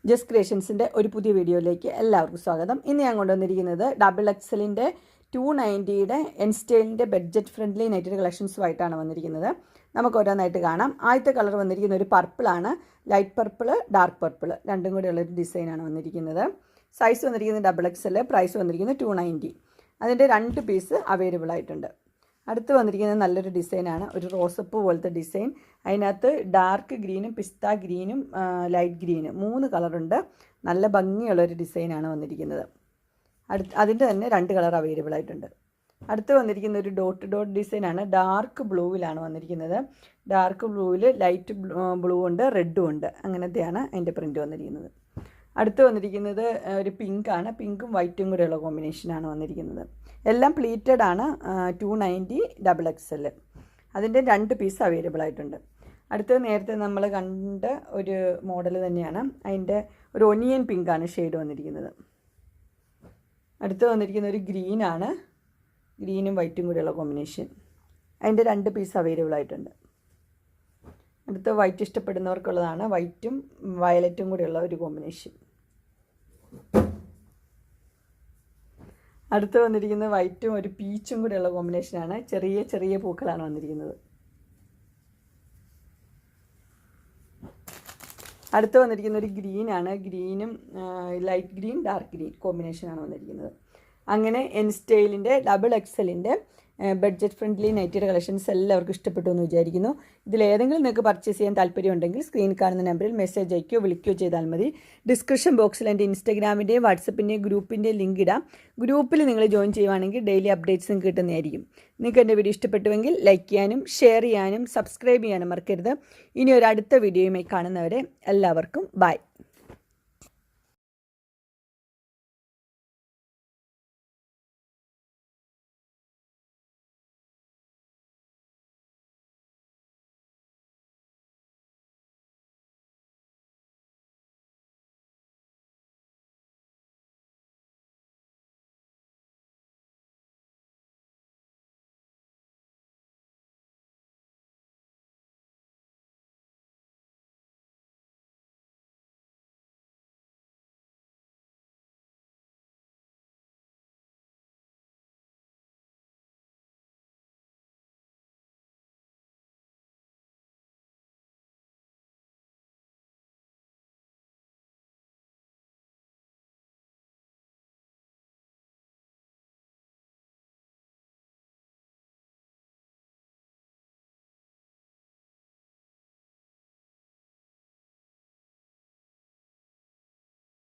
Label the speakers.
Speaker 1: Just ക്രിയേഷൻസിൻ്റെ ഒരു പുതിയ വീഡിയോയിലേക്ക് എല്ലാവർക്കും സ്വാഗതം. ഇന്ന് ഞാൻ കൊണ്ടുവന്നിരിക്കുന്നത് XXLിൻ്റെ 290യുടെ എൻ സ്റ്റൈലിൻ്റെ ബഡ്ജറ്റ് ഫ്രണ്ട്ലി നൈറ്റഡ് കളക്ഷൻസുമായിട്ടാണ് വന്നിരിക്കുന്നത്. നമുക്ക് ഓരോന്നായിട്ട് കാണാം. ആദ്യത്തെ കളർ വന്നിരിക്കുന്ന ഒരു പർപ്പിളാണ്. ലൈറ്റ് പർപ്പിൾ, ഡാർക്ക് പർപ്പിൾ രണ്ടും കൂടെയുള്ളൊരു ഡിസൈനാണ് വന്നിരിക്കുന്നത്. സൈസ് വന്നിരിക്കുന്നത് XXL, പ്രൈസ് വന്നിരിക്കുന്നത് 290. അതിൻ്റെ 2 പീസ് അവൈലബിൾ ആയിട്ടുണ്ട്. അടുത്ത് വന്നിരിക്കുന്നത് നല്ലൊരു ഡിസൈനാണ്, ഒരു റോസപ്പ് പോലത്തെ ഡിസൈൻ. അതിനകത്ത് ഡാർക്ക് ഗ്രീനും പിസ്ത ഗ്രീനും ലൈറ്റ് ഗ്രീനും 3 കളറുണ്ട്. നല്ല ഭംഗിയുള്ളൊരു ഡിസൈനാണ് വന്നിരിക്കുന്നത്. അതിൻ്റെ തന്നെ 2 കളർ അവൈലബിൾ ആയിട്ടുണ്ട്. അടുത്ത് വന്നിരിക്കുന്ന ഒരു ഡോട്ട് ഡിസൈനാണ്. ഡാർക്ക് ബ്ലൂവിലാണ് വന്നിരിക്കുന്നത്. ഡാർക്ക് ബ്ലൂവിൽ ലൈറ്റ് ബ്ലൂ ഉണ്ട്, റെഡും ഉണ്ട്. അങ്ങനത്തെയാണ് അതിൻ്റെ പ്രിൻറ്റ് വന്നിരിക്കുന്നത്. അടുത്ത് വന്നിരിക്കുന്നത് ഒരു പിങ്കാണ്. പിങ്കും വൈറ്റും കൂടെയുള്ള കോമ്പിനേഷനാണ് വന്നിരിക്കുന്നത്. എല്ലാം പ്ലീറ്റഡ് ആണ്. 290 XXL. അതിൻ്റെ 2 പീസ് അവൈലബിൾ ആയിട്ടുണ്ട്. അടുത്തത് നേരത്തെ നമ്മൾ കണ്ട ഒരു മോഡൽ തന്നെയാണ്. അതിൻ്റെ ഒരു ഒനിയൻ പിങ്കാണ് ഷെയ്ഡ് വന്നിരിക്കുന്നത്. അടുത്ത് വന്നിരിക്കുന്ന ഒരു ഗ്രീനാണ്. ഗ്രീനും വൈറ്റും കൂടെയുള്ള കോമ്പിനേഷൻ. അതിൻ്റെ 2 പീസ് അവൈലബിൾ ആയിട്ടുണ്ട്. അടുത്ത വൈറ്റ് ഇഷ്ടപ്പെടുന്നവർക്കുള്ളതാണ്. വൈറ്റും വയലറ്റും കൂടെയുള്ള ഒരു കോമ്പിനേഷൻ. അടുത്ത് വന്നിരിക്കുന്നത് വൈറ്റും ഒരു പീച്ചും കൂടെയുള്ള കോമ്പിനേഷനാണ്. ചെറിയ ചെറിയ പൂക്കളാണ് വന്നിരിക്കുന്നത്. അടുത്ത് വന്നിരിക്കുന്ന ഒരു ഗ്രീനാണ്. ഗ്രീനും ലൈറ്റ് ഗ്രീൻ, ഡാർക്ക് ഗ്രീൻ കോമ്പിനേഷനാണ് വന്നിരിക്കുന്നത്. അങ്ങനെ എൻ സ്റ്റൈലിൻ്റെ XXLിൻ്റെ ബഡ്ജറ്റ് ഫ്രണ്ട്ലി നൈറ്റഡ് കളക്ഷൻസ് എല്ലാവർക്കും ഇഷ്ടപ്പെട്ടു എന്ന് വിചാരിക്കുന്നു. ഇതിലേതെങ്കിലും നിങ്ങൾക്ക് പർച്ചേസ് ചെയ്യാൻ താല്പര്യമുണ്ടെങ്കിൽ സ്ക്രീൻ കാണുന്ന നമ്പറിൽ മെസ്സേജ് അയക്കുകയോ വിളിക്കുകയോ ചെയ്താൽ മതി. ഡിസ്ക്രിപ്ഷൻ ബോക്സിൽ എൻ്റെ ഇൻസ്റ്റാഗ്രാമിൻ്റെയും വാട്സപ്പിൻ്റെയും ഗ്രൂപ്പിൻ്റെയും ലിങ്ക് ഇടാം. ഗ്രൂപ്പിൽ നിങ്ങൾ ജോയിൻ ചെയ്യുവാണെങ്കിൽ ഡെയിലി അപ്ഡേറ്റ്സും കിട്ടുന്നതായിരിക്കും. നിങ്ങൾക്ക് എൻ്റെ വീഡിയോ ഇഷ്ടപ്പെട്ടുവെങ്കിൽ ലൈക്ക് ചെയ്യാനും ഷെയർ ചെയ്യാനും സബ്സ്ക്രൈബ് ചെയ്യാനും മറക്കരുത്. ഇനി ഒരു അടുത്ത വീഡിയോയുമായി കാണുന്നവരെ എല്ലാവർക്കും ബൈ.